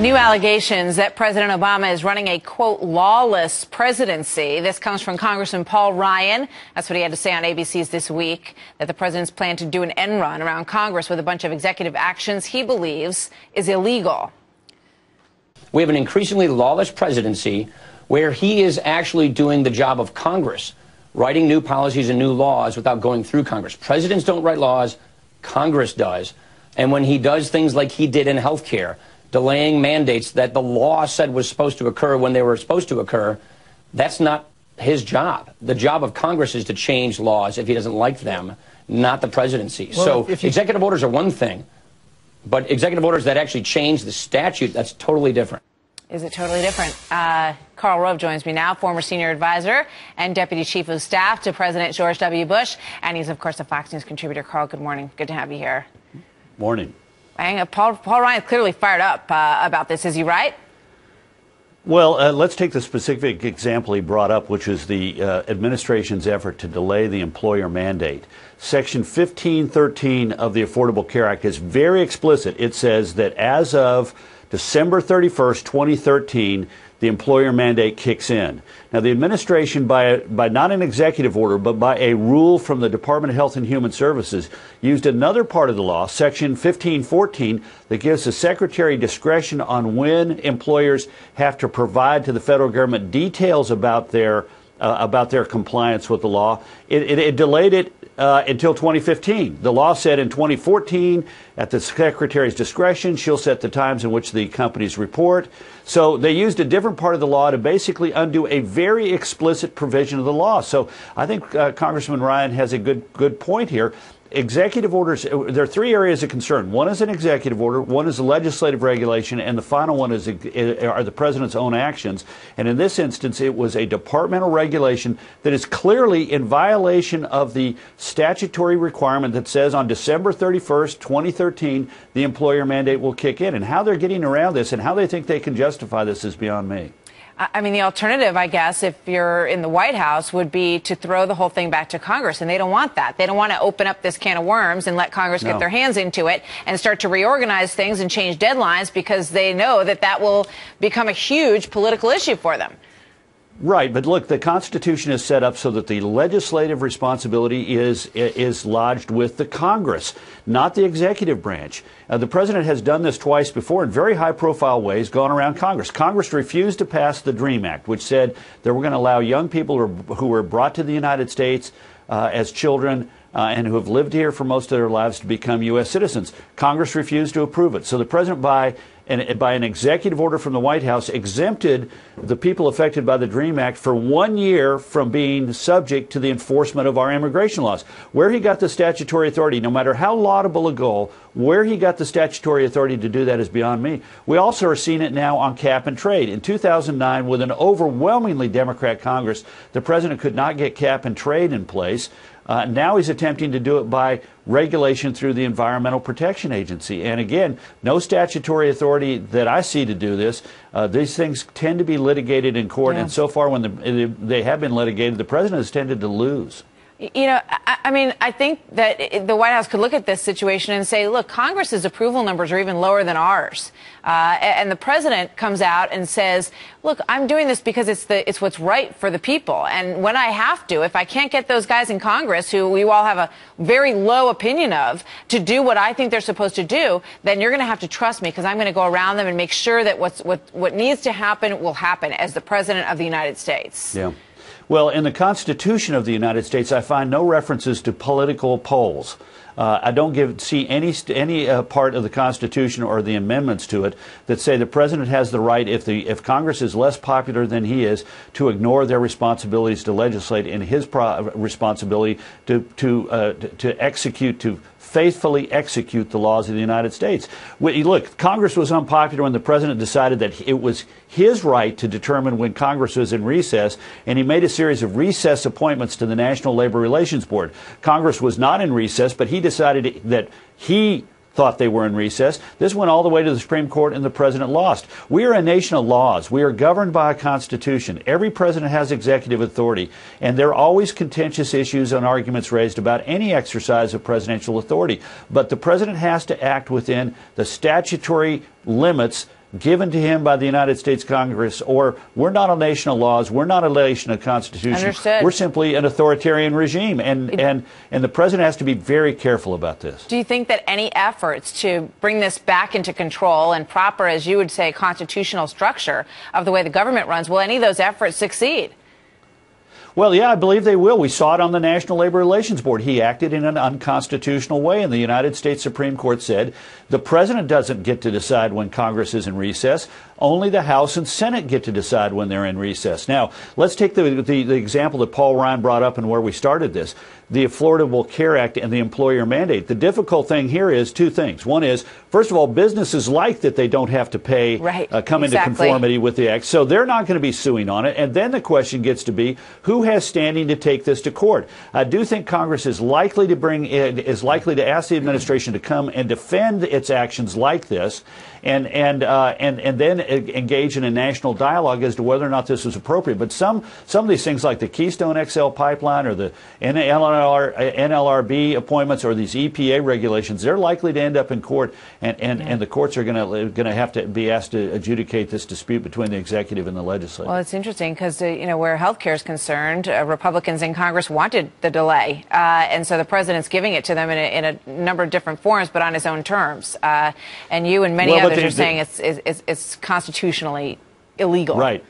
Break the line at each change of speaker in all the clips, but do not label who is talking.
New allegations that President Obama is running a, quote, lawless presidency. This comes from Congressman Paul Ryan. That's what he had to say on ABC's This Week, that the president's plan to do an end run around Congress with a bunch of executive actions he believes is illegal.
We have an increasingly lawless presidency where he is actually doing the job of Congress, writing new policies and new laws without going through Congress. Presidents don't write laws, Congress does. And when he does things like he did in health care, delaying mandates that the law said was supposed to occur when they were supposed to occur, that's not his job. The job of Congress is to change laws if he doesn't like them, not the presidency.
Well,
so executive orders are one thing, but executive orders that actually change the statute, that's totally different.
Is it totally different? Karl Rove joins me now, former senior advisor and deputy chief of staff to President George W. Bush. And he's, of course, a Fox News contributor. Karl, good morning. Good to have you here.
Morning.
Paul Ryan is clearly fired up about this. Is he right?
Well, let's take the specific example he brought up, which is the administration's effort to delay the employer mandate. Section 1513 of the Affordable Care Act is very explicit. It says that as of December 31st, 2013, the employer mandate kicks in. Now, the administration, by not an executive order, but by a rule from the Department of Health and Human Services, used another part of the law, Section 1514, that gives the Secretary discretion on when employers have to provide to the federal government details about their compliance with the law. It delayed it until 2015. The law said in 2014, at the Secretary's discretion, she'll set the times in which the companies report. So they used a different part of the law to basically undo a very explicit provision of the law. So I think Congressman Ryan has a good point here. Executive orders, there are three areas of concern. One is an executive order, one is a legislative regulation, and the final one are the president's own actions. And in this instance, it was a departmental regulation that is clearly in violation of the statutory requirement that says on December 31st, 2013, the employer mandate will kick in. And how they're getting around this and how they think they can justify this is beyond me.
I mean, the alternative, I guess, if you're in the White House, would be to throw the whole thing back to Congress. And they don't want that. They don't want to open up this can of worms and let Congress get their hands into it and start to reorganize things and change deadlines, because they know that that will become a huge political issue for them.
Right, but look, the Constitution is set up so that the legislative responsibility is lodged with the Congress, not the executive branch. The president has done this twice before in very high-profile ways, gone around Congress. Congress refused to pass the DREAM Act, which said that we're going to allow young people who were brought to the United States as children and who have lived here for most of their lives to become U.S. citizens. Congress refused to approve it. So the president, by an executive order from the White House, exempted the people affected by the DREAM Act for 1 year from being subject to the enforcement of our immigration laws. Where he got the statutory authority, no matter how laudable a goal, where he got the statutory authority to do that is beyond me. We also are seeing it now on cap and trade. In 2009, with an overwhelmingly Democrat Congress, the president could not get cap and trade in place. Now he's attempting to do it by regulation through the Environmental Protection Agency. And again, no statutory authority that I see to do this. These things tend to be litigated in court, and so far when they have been litigated, the president has tended to lose.
You know, I mean, I think that the White House could look at this situation and say, look, Congress's approval numbers are even lower than ours. And the president comes out and says, look, I'm doing this because it's what's right for the people. And when I have to, if I can't get those guys in Congress who we all have a very low opinion of to do what I think they're supposed to do, then you're going to have to trust me, because I'm going to go around them and make sure that what needs to happen will happen as the president of the United States.
Yeah. Well, in the Constitution of the United States, I find no references to political polls. I don't see any part of the Constitution or the amendments to it that say the president has the right, if Congress is less popular than he is, to ignore their responsibilities to legislate and his responsibility to execute, to faithfully execute the laws of the United States. Look, Congress was unpopular when the president decided that it was his right to determine when Congress was in recess, and he made a series of recess appointments to the National Labor Relations Board. Congress was not in recess, but he decided that he thought they were in recess. This went all the way to the Supreme Court, and the president lost. We are a nation of laws. We are governed by a constitution. Every president has executive authority, and there are always contentious issues and arguments raised about any exercise of presidential authority. But the president has to act within the statutory limits given to him by the United States Congress, or we're not a nation of laws, we're not a nation of constitution.
Understood.
We're simply an authoritarian regime, and the president has to be very careful about this.
Do you think that any efforts to bring this back into control and proper, as you would say, constitutional structure of the way the government runs, will any of those efforts succeed?
Well, yeah, I believe they will. We saw it on the National Labor Relations Board. He acted in an unconstitutional way, and the United States Supreme Court said the president doesn't get to decide when Congress is in recess. Only the House and Senate get to decide when they're in recess. Now, let's take the example that Paul Ryan brought up and where we started this, the Affordable Care Act and the employer mandate. The difficult thing here is two things. One is, first of all, businesses like that they don't have to pay, come into conformity with the act, so they're not going to be suing on it. And then the question gets to be, who has standing to take this to court? I do think Congress is likely to ask the administration to come and defend its actions like this, and then engage in a national dialogue as to whether or not this is appropriate. But some of these things, like the Keystone XL pipeline or the NLRB appointments or these EPA regulations, they're likely to end up in court, and the courts are going to have to be asked to adjudicate this dispute between the executive and the legislature.
Well, it's interesting because where health care is concerned, Republicans in Congress wanted the delay, and so the president's giving it to them in a number of different forms, but on his own terms. And you and many others are saying it's constitutionally illegal.
Right.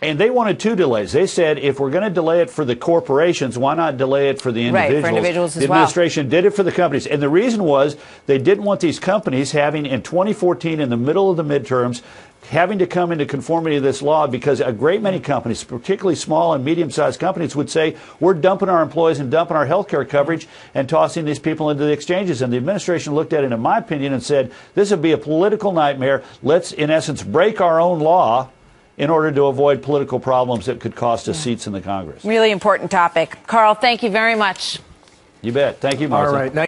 And they wanted two delays. They said, if we're going to delay it for the corporations, why not delay it for the individuals?
Right, for individuals as well.
The administration did it for the companies. And the reason was they didn't want these companies having, in 2014, in the middle of the midterms, having to come into conformity to this law, because a great many companies, particularly small and medium-sized companies, would say, we're dumping our employees and dumping our health care coverage and tossing these people into the exchanges. And the administration looked at it, in my opinion, and said, this would be a political nightmare. Let's, in essence, break our own law in order to avoid political problems that could cost us seats in the Congress.
Really important topic. Karl, thank you very much.
You bet. Thank you, Martha.
All right.